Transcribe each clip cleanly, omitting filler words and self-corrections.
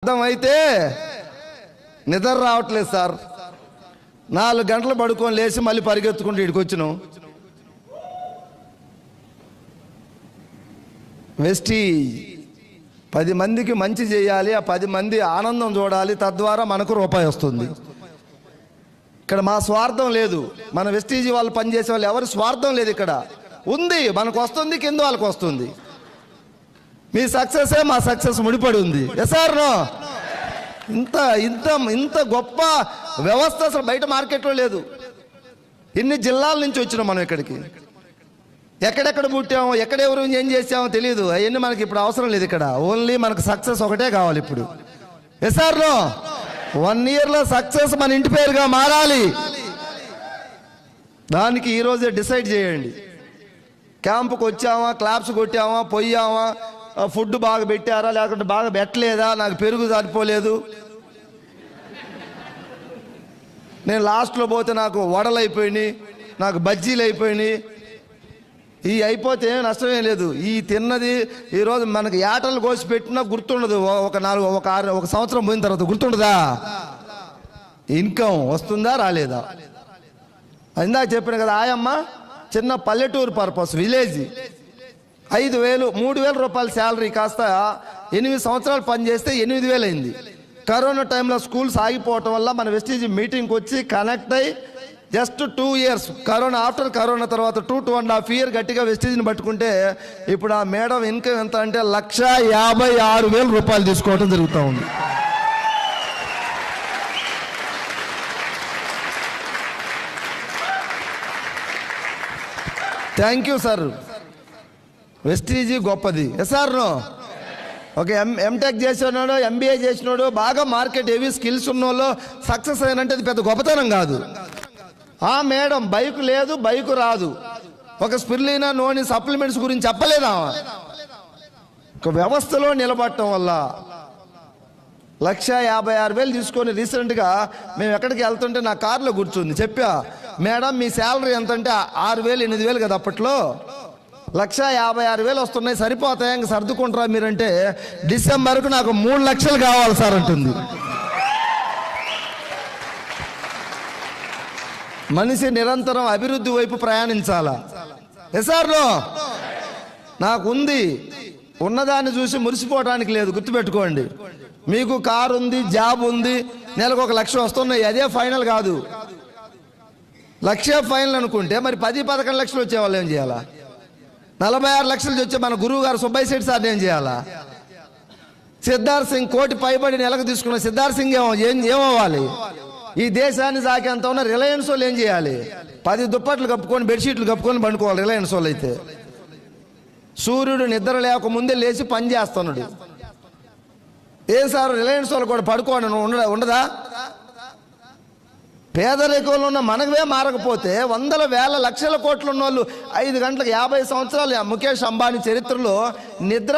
అర్థమైతే నిద్ర రావట్లేదు సార్. 4 గంటలు పడుకొని లేచి మళ్ళీ పరిగెత్తుకుంటూ ఇక్కడికి వచ్చినాం. వెస్టీజ్ 10 మందికి మంచి చేయాలి, ఆ 10 మంది ఆనందం చూడాలి, తద్వారా మనకు రూపాయి వస్తుంది. ఇక్కడ మా స్వార్థం లేదు. మన వెస్టీజ్ వాళ్ళు పనిచేసే వాళ్ళు ఎవరి స్వార్థం లేదు. ఇక్కడ ఉంది, మనకు వస్తుంది, కింద వాళ్ళకు వస్తుంది. మీ సక్సెసే మా సక్సెస్ ముడిపడి ఉంది. Yes or no? ఇంత ఇంత ఇంత గొప్ప వ్యవస్థ అసలు బయట మార్కెట్లో లేదు. ఇన్ని జిల్లాల నుంచి వచ్చినాం మనం ఇక్కడికి. ఎక్కడెక్కడ పుట్టామో, ఎక్కడెవరు ఏం చేసామో తెలియదు. అవన్నీ మనకి ఇప్పుడు అవసరం లేదు. ఇక్కడ ఓన్లీ మనకు సక్సెస్ ఒకటే కావాలి ఇప్పుడు. SR no? 1 ఇయర్లో సక్సెస్ మన ఇంటి పేరుగా మారాలి. దానికి ఈరోజే డిసైడ్ చేయండి. క్యాంపుకి వచ్చామా, క్లాప్స్ కొట్టామా, పోయామా, ఫుడ్ బాగా పెట్టారా, లేకుంటే బాగా పెట్టలేదా, నాకు పెరుగు సరిపోలేదు, నేను లాస్ట్లో పోతే నాకు వడలు అయిపోయినాయి, నాకు బజ్జీలు అయిపోయినాయి, ఈ అయిపోతే నష్టమే లేదు. ఈ తిన్నది ఈరోజు మనకి ఏటలు కోసి పెట్టినా గుర్తుండదు. ఒక సంవత్సరం పోయిన తర్వాత గుర్తుండదా? ఇన్కమ్ వస్తుందా రాలేదా? ఇందాక చెప్పిన కదా, ఆయమ్మ చిన్న పల్లెటూరు పర్పస్ విలేజ్ 5,000 3,000 రూపాయల శాలరీ కాస్త 8 సంవత్సరాలు పనిచేస్తే 8,000 అయింది. కరోనా టైంలో స్కూల్స్ ఆగిపోవటం వల్ల మన వెస్టీజ్ మీటింగ్కి వచ్చి కనెక్ట్ అయ్యి జస్ట్ 2 ఇయర్స్ ఆఫ్టర్ కరోనా తర్వాత 2.5 ఇయర్ గట్టిగా వెస్టీజ్ని పట్టుకుంటే ఇప్పుడు ఆ మేడం ఇన్కమ్ ఎంత అంటే 1,56,000 రూపాయలు తీసుకోవడం జరుగుతూ ఉంది. Thank you sir. వెస్టీజ్ గొప్పది. Yes or no? ఓకే, ఎంటెక్ చేసినాడు, MBA చేసినాడు, బాగా మార్కెట్ హెవీ స్కిల్స్ ఉన్నోళ్ళు సక్సెస్ అయినంటే అది పెద్ద గొప్పతనం కాదు. ఆ మేడం బైక్ లేదు, బైక్ రాదు, ఒక స్పిర్లినా నోని సప్లిమెంట్స్ గురించి చెప్పలేదా? ఒక వ్యవస్థలో నిలబడటం వల్ల 1,56,000 తీసుకొని రీసెంట్గా మేము ఎక్కడికి వెళ్తుంటే నా కార్లో కూర్చుంది. చెప్పా, మేడం మీ శాలరీ ఎంత అంటే 6,000 8,000 కదా అప్పట్లో, 1,56,000 వస్తున్నాయి, సరిపోతాయి, ఇంక సర్దుకుంటారా మీరంటే, డిసెంబర్కు నాకు 3 లక్షలు కావాలి సార్ అంటుంది. మనిషి నిరంతరం అభివృద్ధి వైపు ప్రయాణించాలా. ఎస్ఆర్లో నాకుంది, ఉన్నదాన్ని చూసి మురిసిపోవడానికి లేదు. గుర్తుపెట్టుకోండి, మీకు కారు ఉంది, జాబ్ ఉంది, నెలకు 1,00,000 వస్తున్నాయి, అదే ఫైనల్ కాదు. 1,00,000 ఫైనల్ అనుకుంటే మరి 10-11 లక్షలు వచ్చేవాళ్ళు ఏం చేయాలా? 46 లక్షలు వచ్చే మన గురువు గారు సుబ్బయ్య శెట్టి సార్ ఏం చేయాలా? సిద్ధార్థ్ సింగ్ 1 కోటి పైబడి నెలకు తీసుకున్న సిద్ధార్థ్ సింగ్ ఏమవ్వాలి? ఈ దేశాన్ని సాకేంత ఉన్న రిలయన్స్ వాళ్ళు ఏం చేయాలి? 10 దుప్పట్లు కప్పుకొని బెడ్షీట్లు కప్పుకొని పండుకోవాలి రిలయన్స్ వాళ్ళు అయితే. సూర్యుడు నిద్ర లేకముందే లేచి పని చేస్తున్నాడు. ఏ సార్ రిలయన్స్ వాళ్ళు కూడా పడుకోండి ఉండదా? పేదరికంలో ఉన్న మనవే మారకపోతే 100,000 లక్షల కోట్లు ఉన్న వాళ్ళు 5 గంటలకు 50 సంవత్సరాలు ముఖేష్ అంబానీ చరిత్రలో నిద్ర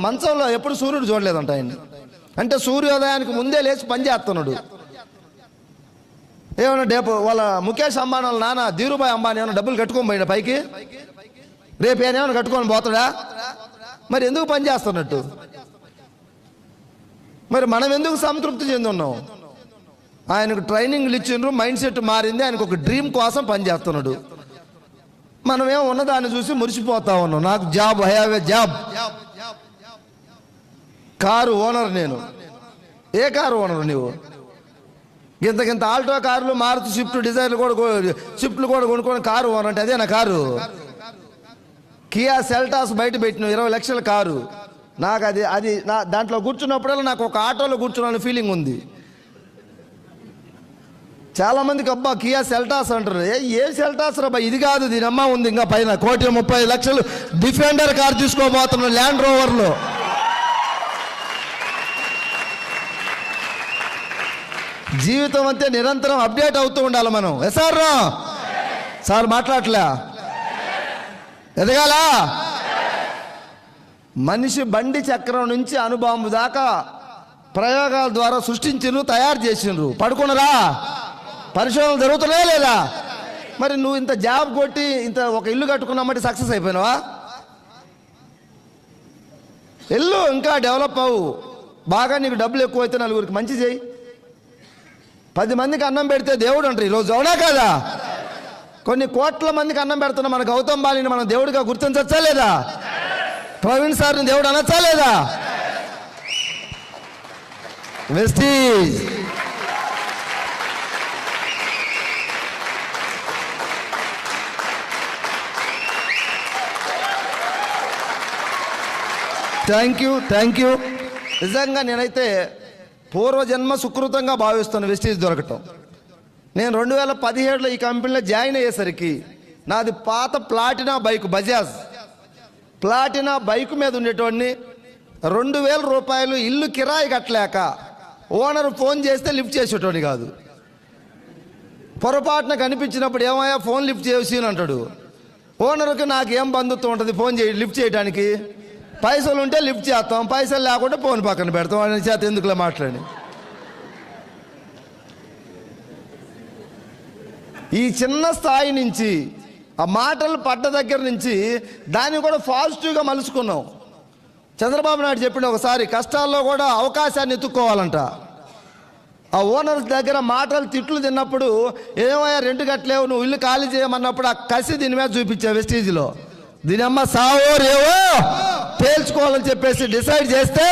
మంచంలో ఎప్పుడు సూర్యుడు చూడలేదంట ఆయన. అంటే సూర్యోదయానికి ముందే లేచి పని చేస్తున్నాడు. ఏమన్నా రేపు వాళ్ళ ముఖేష్ అంబానీ వాళ్ళ నాన్న ధీరుభాయ్ అంబానీ ఏమన్నా డబ్బులు కట్టుకొని పోయినా పైకి, రేపు ఏమైనా కట్టుకొని పోతాడా? మరి ఎందుకు పని చేస్తున్నట్టు? మరి మనం ఎందుకు సంతృప్తి చెంది ఉన్నాం? ఆయనకు ట్రైనింగ్లు ఇచ్చిండ్రు, మైండ్ సెట్ మారింది, ఆయనకు ఒక డ్రీమ్ కోసం పనిచేస్తున్నాడు. మనమేమో ఉన్నదాన్ని చూసి మురిసిపోతా ఉన్నాం. నాకు job, I have a job. Car owner నేను. ఏ కారు ఓనర్ నీవు? ఇంతకింత ఆల్టో కార్లు, మారుతి స్విఫ్ట్ డిజైర్లు కూడా కొనుక్కొని కారు ఓనర్ అంటే అదే నా కారు. కియా సెల్టాస్ బయట పెట్టిన 20 లక్షల కారు. నాకు అది దాంట్లో కూర్చున్నప్పుడల్లా నాకు ఒక ఆటోలో కూర్చున్న ఫీలింగ్ ఉంది. చాలా మందికి అబ్బా కియా సెల్టాస్ అంటారు. ఏ సెల్టాస్ రా, ఇది కాదు, దీని అమ్మ ఉంది ఇంకా పైన 1,30,00,000 డిఫెండర్ కార్ తీసుకోబోతున్న ల్యాండ్ రోవర్లో. జీవితం అంతే నిరంతరం అప్డేట్ అవుతూ ఉండాలి మనం. ఎస్ఆర్ సార్ మాట్లాడలే, ఎదగాల. మనిషి బండి చక్రం నుంచి అణుబాంబు దాకా ప్రయోగాల ద్వారా సృష్టించినరు, తయారు చేసినరు. పడుకున్నరా? పరిశోధనలు జరుగుతున్నాయా లేదా? మరి నువ్వు ఇంత జాబ్ కొట్టి ఇంత ఒక ఇల్లు కట్టుకున్నామంటే సక్సెస్ అయిపోయినావా? ఇల్లు ఇంకా డెవలప్ అవ్వు. బాగా నీకు డబ్బులు ఎక్కువైతే నలుగురికి మంచి చేయి. 10 మందికి అన్నం పెడితే దేవుడు అంటారు ఈరోజు, అవునా కదా? కొన్ని కోట్ల మందికి అన్నం పెడుతున్న మన గౌతమ్ బాలిని మనం దేవుడిగా గుర్తించచ్చా లేదా? ప్రవీణ్ సార్ని దేవుడు అనొచ్చా లేదా? Vestige thank you. నిజంగా నేనైతే పూర్వజన్మ సుకృతంగా భావిస్తాను వెస్టీజ్ దొరకటం. నేను 2017లో ఈ కంపెనీలో జాయిన్ అయ్యేసరికి నాది పాత ప్లాటినా బైక్, బజాజ్ ప్లాటినా బైక్ మీద ఉండేటోడిని. 2000 రూపాయలు ఇల్లు కిరాయి కట్టలేక ఓనర్ ఫోన్ చేస్తే లిఫ్ట్ చేసేటోని కాదు. పొరపాటున కనిపించినప్పుడు ఏమయ్యా ఫోన్ లిఫ్ట్ చేసి అంటాడు. ఓనర్కి నాకు ఏం బంధుత్వం ఉంటుంది ఫోన్ లిఫ్ట్ చేయడానికి? పైసలు ఉంటే లిఫ్ట్ చేస్తాం, పైసలు లేకుంటే ఫోన్ పక్కన పెడతాం. అని చేత ఎందుకులే మాట్లాడి. ఈ చిన్న స్థాయి నుంచి ఆ మాటలు పడ్డ దగ్గర నుంచి దాన్ని కూడా పాజిటివ్గా మలుచుకున్నాం. చంద్రబాబు నాయుడు చెప్పిన ఒకసారి కష్టాల్లో కూడా అవకాశాన్ని ఎత్తుక్కోవాలంట. ఆ ఓనర్స్ దగ్గర మాటలు తిట్లు తిన్నప్పుడు ఏమయ్యా రెంట్ కట్టలేవు, నువ్వు ఇల్లు ఖాళీ చేయమన్నప్పుడు ఆ కసి దీని మీద చూపించా వెస్టీజ్లో. దీని అమ్మ సావో రేవో తేల్చుకోవాలని చెప్పేసి డిసైడ్ చేస్తే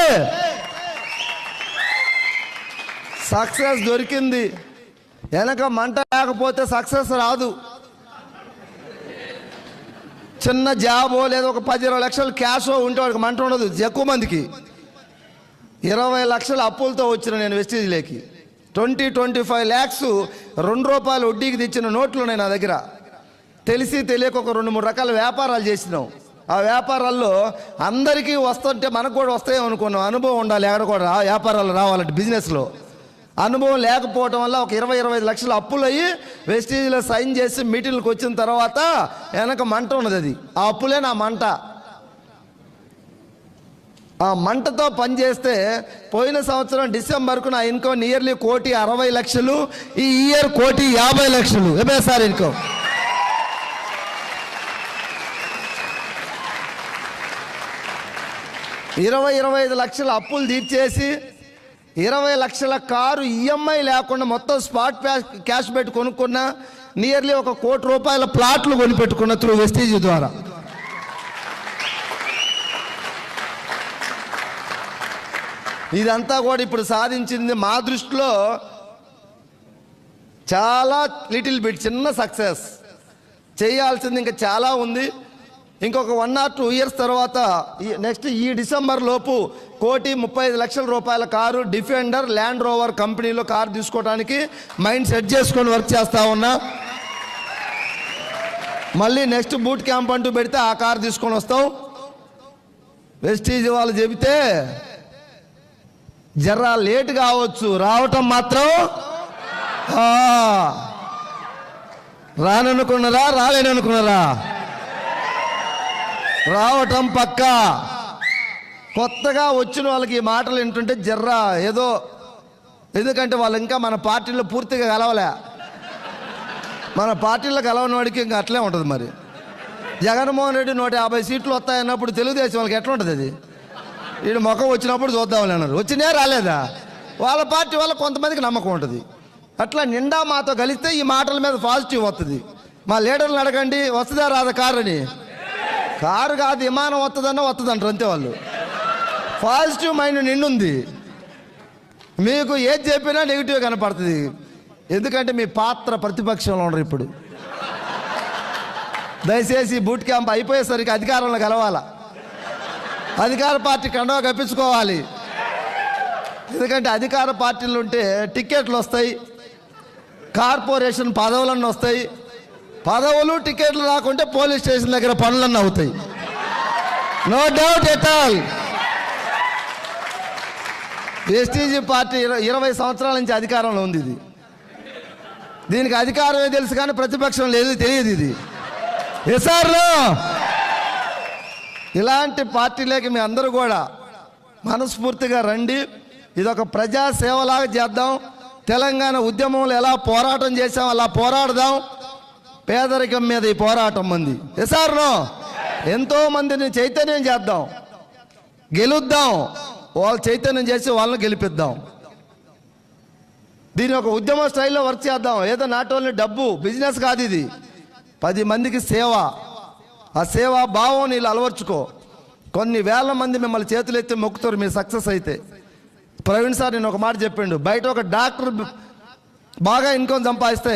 సక్సెస్ దొరికింది. వెనక మంట లేకపోతే సక్సెస్ రాదు. చిన్న జాబో లేదా ఒక 10-20 లక్షలు క్యాషో ఉంటే వాడికి మంట ఉండదు. ఎక్కువ మందికి 20 లక్షల అప్పులతో వచ్చిన నేను వెస్టీజ్లోకి 25 lakhs ₹2 వడ్డీకి తెచ్చిన నోట్లు ఉన్నాయి నా దగ్గర. తెలిసి తెలియక ఒక 2-3 రకాల వ్యాపారాలు చేసినాం. ఆ వ్యాపారాల్లో అందరికీ వస్తుంటే మనకు కూడా వస్తాయో అనుకున్నాం. అనుభవం ఉండాలి ఎక్కడ కూడా వ్యాపారాలు రావాలంటే. బిజినెస్లో అనుభవం లేకపోవటం వల్ల ఒక 20-25 లక్షల అప్పులు అయ్యి వెస్టీజ్లో సైన్ చేసి మీటింగ్లకు వచ్చిన తర్వాత వెనక మంట ఉన్నది. అది ఆ అప్పులే నా మంట. ఆ మంటతో పనిచేస్తే పోయిన సంవత్సరం డిసెంబర్కు నా ఇన్కమ్ నియర్లీ 1,60,00,000. ఈ ఇయర్ 1,50,00,000 ఎంఎస్ఆర్ ఇన్కమ్. $20-25 లక్షల అప్పులు తీర్చేసి 20 లక్షల కారు ఈఎంఐ లేకుండా మొత్తం స్పాట్ క్యాష్ పెట్టి కొనుక్కున్న. నియర్లీ ₹1 కోటి ప్లాట్లు కొనిపెట్టుకున్న త్రూ వెస్టీజ్ ద్వారా. ఇదంతా కూడా ఇప్పుడు సాధించింది మా దృష్టిలో చాలా లిటిల్ బిట్ చిన్న సక్సెస్. చేయాల్సింది ఇంకా చాలా ఉంది. ఇంకొక 1 or 2 years తర్వాత నెక్స్ట్ ఈ డిసెంబర్ లోపు ₹1,35,00,000 కారు డిఫెండర్ ల్యాండ్ రోవర్ కంపెనీలో కారు తీసుకోవడానికి మైండ్ సెట్ చేసుకొని వర్క్ చేస్తా ఉన్నా. మళ్ళీ నెక్స్ట్ బూట్ క్యాంప్ అంటూ పెడితే ఆ కారు తీసుకొని వస్తాం. వెస్టీజ్ వాళ్ళు చెబితే జర్రా లేట్ కావచ్చు, రావటం మాత్రం రాననుకున్నారా రాలేననుకున్నారా? రావటం పక్కా. కొత్తగా వచ్చిన వాళ్ళకి ఈ మాటలు వింటుంటే జర్రా ఏదో, ఎందుకంటే వాళ్ళు ఇంకా మన పార్టీలో పూర్తిగా కలవలే. మన పార్టీలో కలవని వాడికి ఇంకా అట్లే ఉంటుంది. మరి జగన్మోహన్ రెడ్డి 150 సీట్లు వస్తాయన్నప్పుడు తెలుగుదేశం వాళ్ళకి ఎట్లా ఉంటుంది? అది వీడు ముఖం వచ్చినప్పుడు చూద్దామని అన్నారు. వచ్చినా రాలేదా? వాళ్ళ పార్టీ వల్ల కొంతమందికి నమ్మకం ఉంటుంది. అట్లా నిండా మాతో కలిస్తే ఈ మాటల మీద పాజిటివ్ వస్తుంది. మా లీడర్లను అడగండి వస్తుందా రాదా కారు అని. కారు కాదు విమానం వస్తుందన్నా వస్తుందంటారు అంతే. వాళ్ళు పాజిటివ్ మైండ్ నిండుంది. మీకు ఏది చెప్పినా నెగిటివ్ కనపడుతుంది. ఎందుకంటే మీ పాత్ర ప్రతిపక్షంలో ఉండరు. ఇప్పుడు దయచేసి బూట్ క్యాంప్ అయిపోయేసరికి అధికారంలో కలవాలా, అధికార పార్టీ కండువా కప్పించుకోవాలి. ఎందుకంటే అధికార పార్టీలు ఉంటే టికెట్లు వస్తాయి, కార్పొరేషన్ పదవులన్నీ వస్తాయి. పదవులు టికెట్లు రాకుంటే పోలీస్ స్టేషన్ దగ్గర పనులన్నీ అవుతాయి. No doubt at all. Vestige party 20 సంవత్సరాల నుంచి అధికారంలో ఉంది. ఇది దీనికి అధికారమే తెలుసు కానీ ప్రతిపక్షం లేదు, తెలియదు. ఇది ఎస్ఆర్లో ఇలాంటి పార్టీలోకి మీ అందరూ కూడా మనస్ఫూర్తిగా రండి. ఇదొక ప్రజా సేవలాగా చేద్దాం. తెలంగాణ ఉద్యమంలో ఎలా పోరాటం చేసాం అలా పోరాడదాం. పేదరికం మీద ఈ పోరాటం ఉంది. ఎస్ఆర్లో ఎంతో మందిని చైతన్యం చేద్దాం, గెలుద్దాం. వాళ్ళు చైతన్యం చేసి వాళ్ళని గెలిపిద్దాం. దీని ఒక ఉద్యమ స్టైల్లో వర్క్ చేద్దాం. ఏదో నాట్ ఓన్లీ డబ్బు బిజినెస్ కాదు ఇది, 10 మందికి సేవ. ఆ సేవా భావం నీళ్ళు అలవర్చుకో. కొన్ని వేల మంది మిమ్మల్ని చేతులు ఎత్తి మొక్కుతారు మీరు సక్సెస్ అయితే. ప్రవీణ్ సార్ నేను ఒక మాట చెప్పిండు, బయట ఒక డాక్టర్ బాగా ఇన్కమ్ సంపాదిస్తే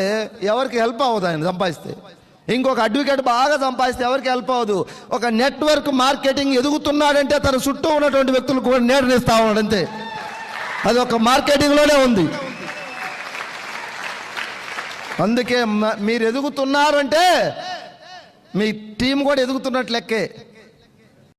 ఎవరికి హెల్ప్ అవ్వదు, ఆయన సంపాదిస్తే. ఇంకొక అడ్వకేట్ బాగా సంపాదిస్తే ఎవరికి హెల్ప్ అవ్వదు. ఒక నెట్వర్క్ మార్కెటింగ్ ఎదుగుతున్నాడంటే తన చుట్టూ ఉన్నటువంటి వ్యక్తులు కూడా నేర్నిస్తా ఉన్నాడు అంతే. అది ఒక మార్కెటింగ్లోనే ఉంది. అందుకే మీరు ఎదుగుతున్నారంటే మీ టీం కూడా ఎదుగుతున్నట్లు లెక్కే.